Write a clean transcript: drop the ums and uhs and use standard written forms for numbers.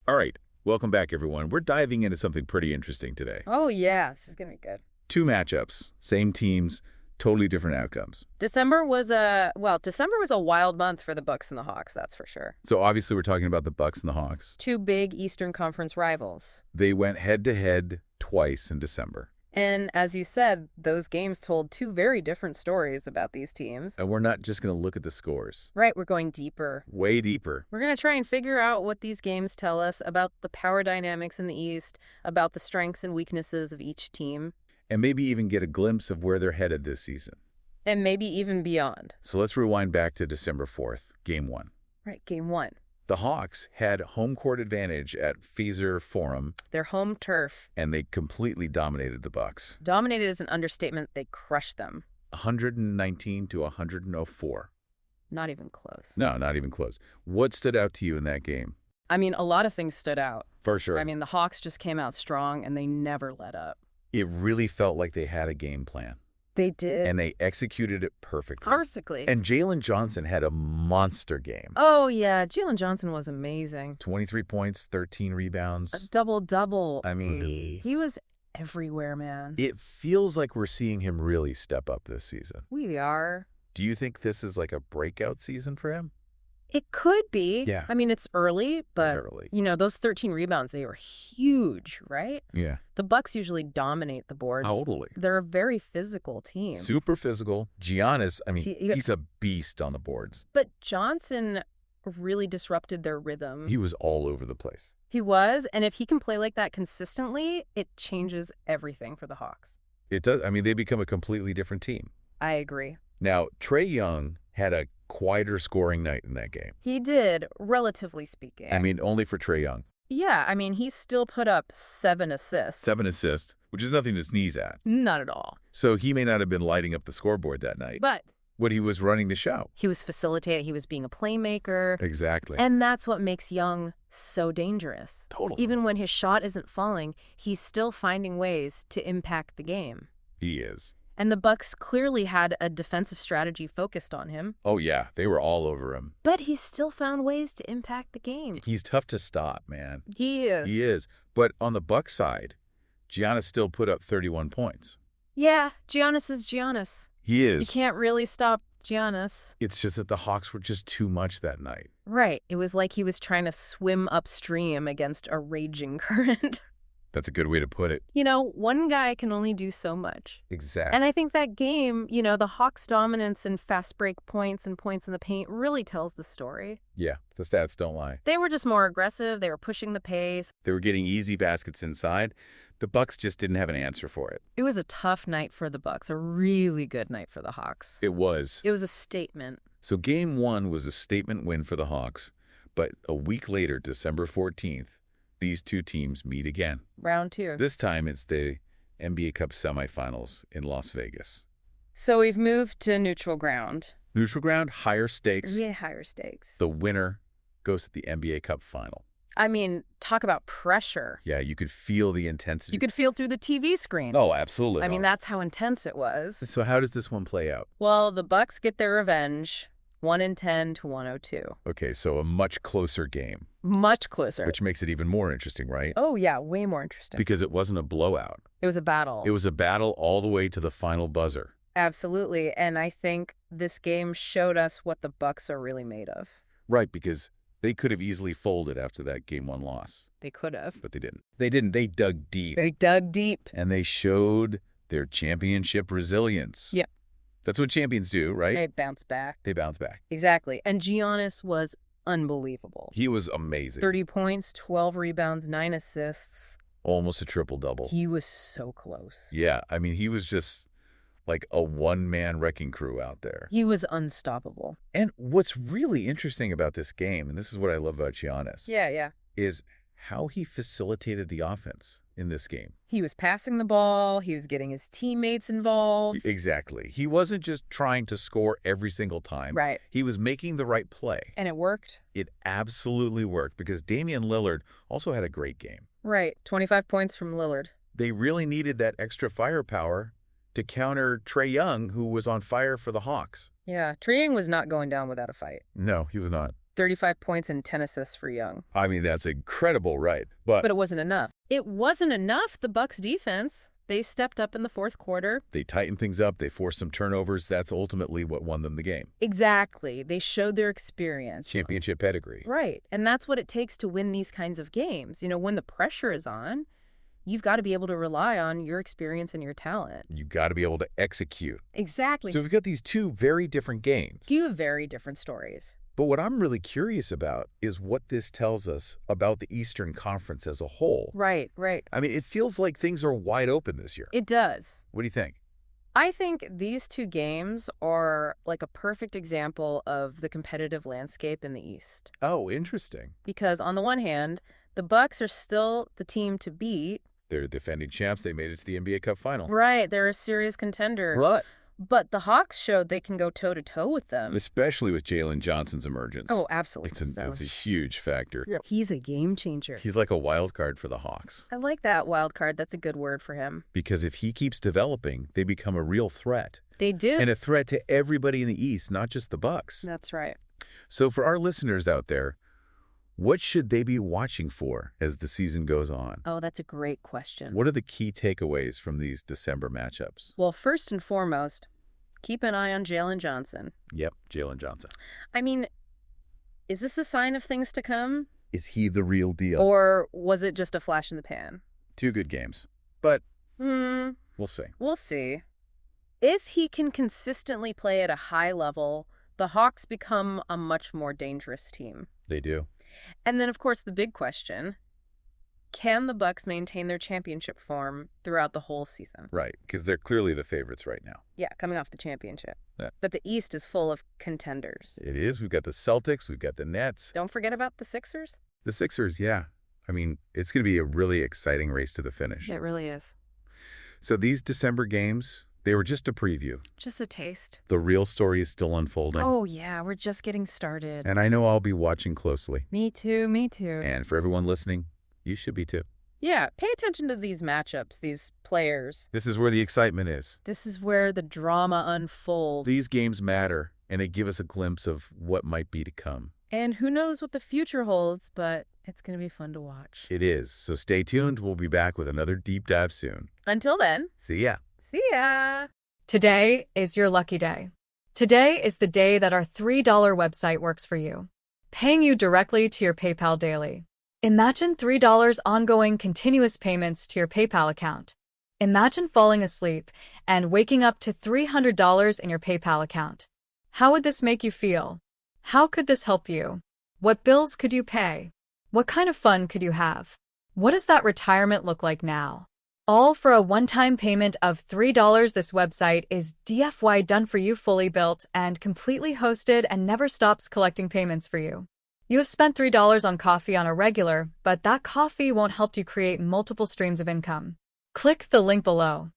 All right, welcome back, everyone. We're diving into something pretty interesting today. Oh, yeah. This is going to be good. Two matchups, same teams, totally different outcomes. December was a wild month for the Bucks and the Hawks, that's for sure. So obviously we're talking about the Bucks and the Hawks. Two big Eastern Conference rivals. They went head-to-head twice in December. And as you said, those games told two very different stories about these teams. And we're not just going to look at the scores. Right, we're going deeper. Way deeper. We're going to try and figure out what these games tell us about the power dynamics in the East, about the strengths and weaknesses of each team. And maybe even get a glimpse of where they're headed this season. And maybe even beyond. So let's rewind back to December 4th, Game 1. Right, Game 1. The Hawks had home court advantage at Fiserv Forum. Their home turf. And they completely dominated the Bucks. Dominated is an understatement. They crushed them. 119 to 104. Not even close. No, not even close. What stood out to you in that game? I mean, a lot of things stood out. For sure. I mean, the Hawks just came out strong, and they never let up. It really felt like they had a game plan. They did. And they executed it perfectly. Perfectly. And Jalen Johnson had a monster game. Oh, yeah. Jalen Johnson was amazing. 23 points, 13 rebounds. A double-double. I mean, he was everywhere, man. It feels like we're seeing him really step up this season. We are. Do you think this is like a breakout season for him? It could be. Yeah. I mean, it's early, but, It's early. you know, those 13 rebounds, they were huge, right? Yeah. The Bucks usually dominate the boards. Totally. They're a very physical team. Super physical. Giannis, I mean, See, he's a beast on the boards. But Johnson really disrupted their rhythm. He was all over the place. He was, and if he can play like that consistently, it changes everything for the Hawks. It does. I mean, they become a completely different team. I agree. Now, Trae Young had a quieter scoring night in that game. He did, relatively speaking. I mean, only for Trae Young. Yeah, I mean, he still put up 7 assists. 7 assists, which is nothing to sneeze at. Not at all. So he may not have been lighting up the scoreboard that night. But But he was running the show. he was facilitating, he was being a playmaker. Exactly. And that's what makes Young so dangerous. Totally. Even when his shot isn't falling, he's still finding ways to impact the game. He is. And the Bucks clearly had a defensive strategy focused on him. Oh, yeah. They were all over him. But he still found ways to impact the game. He's tough to stop, man. He is. He is. But on the Bucks side, Giannis still put up 31 points. Yeah, Giannis is Giannis. He is. You can't really stop Giannis. It's just that the Hawks were just too much that night. Right. It was like he was trying to swim upstream against a raging current. That's a good way to put it. You know, one guy can only do so much. Exactly. And I think that game, you know, the Hawks' dominance in fast break points and points in the paint really tells the story. Yeah, the stats don't lie. They were just more aggressive. They were pushing the pace. They were getting easy baskets inside. The Bucks just didn't have an answer for it. It was a tough night for the Bucks, a really good night for the Hawks. It was. It was a statement. So Game 1 was a statement win for the Hawks. But a week later, December 14th, these two teams meet again. Round 2. This time it's the NBA Cup semifinals in Las Vegas. So we've moved to neutral ground. Neutral ground, higher stakes. Yeah, higher stakes. The winner goes to the NBA Cup final. I mean, talk about pressure. Yeah, you could feel the intensity. You could feel through the TV screen. Oh, absolutely. I mean, that's how intense it was. So how does this one play out? Well, the Bucks get their revenge, 110 to 102. Okay, so a much closer game. Much closer. Which makes it even more interesting, right? Oh, yeah, way more interesting. Because it wasn't a blowout. It was a battle. It was a battle all the way to the final buzzer. Absolutely. And I think this game showed us what the Bucks are really made of. Right, because they could have easily folded after that Game 1 loss. They could have. But they didn't. They didn't. They dug deep. They dug deep. And they showed their championship resilience. Yep. That's what champions do, right? They bounced back. They bounce back. Exactly. And Giannis was unbelievable. He was amazing. 30 points, 12 rebounds, 9 assists. Almost a triple-double. He was so close. Yeah, I mean, he was just like a one-man wrecking crew out there. He was unstoppable. And what's really interesting about this game, and this is what I love about Giannis, Yeah. is how he facilitated the offense in this game. He was passing the ball. He was getting his teammates involved. Exactly. He wasn't just trying to score every single time. Right. He was making the right play. And it worked. It absolutely worked because Damian Lillard also had a great game. Right. 25 points from Lillard. They really needed that extra firepower to counter Trae Young, who was on fire for the Hawks. Yeah. Trae Young was not going down without a fight. No, he was not. 35 points and 10 assists for Young. I mean, that's incredible, right? But But it wasn't enough. It wasn't enough. The Bucks defense, they stepped up in the fourth quarter. they tightened things up. They forced some turnovers. That's ultimately what won them the game. Exactly. They showed their experience. Championship pedigree. Right. And that's what it takes to win these kinds of games. You know, when the pressure is on, you've got to be able to rely on your experience and your talent. You got to be able to execute. Exactly. So we've got these two very different games. Two very different stories. But what I'm really curious about is what this tells us about the Eastern Conference as a whole. Right, right. I mean, it feels like things are wide open this year. It does. What do you think? I think these two games are like a perfect example of the competitive landscape in the East. Oh, interesting. Because on the one hand, the Bucks are still the team to beat. They're defending champs. They made it to the NBA Cup final. Right, they're a serious contender. Right. But the Hawks showed they can go toe-to-toe with them. Especially with Jalen Johnson's emergence. Oh, absolutely. It's a huge factor. Yeah. He's a game changer. He's like a wild card for the Hawks. I like that wild card. That's a good word for him. Because if he keeps developing, they become a real threat. They do. And a threat to everybody in the East, not just the Bucks. That's right. So for our listeners out there, what should they be watching for as the season goes on? Oh, that's a great question. What are the key takeaways from these December matchups? Well, first and foremost, keep an eye on Jalen Johnson. Yep, Jalen Johnson. I mean, is this a sign of things to come? Is he the real deal? Or was it just a flash in the pan? Two good games, but we'll see. We'll see. If he can consistently play at a high level, the Hawks become a much more dangerous team. They do. And then, of course, the big question, can the Bucks maintain their championship form throughout the whole season? Right, because they're clearly the favorites right now. Yeah, coming off the championship. Yeah. But the East is full of contenders. It is. We've got the Celtics. We've got the Nets. Don't forget about the Sixers. The Sixers, yeah. I mean, it's going to be a really exciting race to the finish. It really is. So these December games, they were just a preview. Just a taste. The real story is still unfolding. Oh, yeah, we're just getting started. And I know I'll be watching closely. Me too, me too. And for everyone listening, you should be too. Yeah, pay attention to these matchups, these players. This is where the excitement is. This is where the drama unfolds. These games matter, and they give us a glimpse of what might be to come. And who knows what the future holds, but it's going to be fun to watch. It is. So stay tuned. We'll be back with another deep dive soon. Until then. See ya. See ya. Today is your lucky day. Today is the day that our $3 website works for you, paying you directly to your PayPal daily. Imagine $3 ongoing continuous payments to your PayPal account. Imagine falling asleep and waking up to $300 in your PayPal account. How would this make you feel? How could this help you? What bills could you pay? What kind of fun could you have? What does that retirement look like now? All for a one-time payment of $3. This website is DFY done for you, fully built and completely hosted, and never stops collecting payments for you. You have spent $3 on coffee on a regular, but that coffee won't help you create multiple streams of income. Click the link below.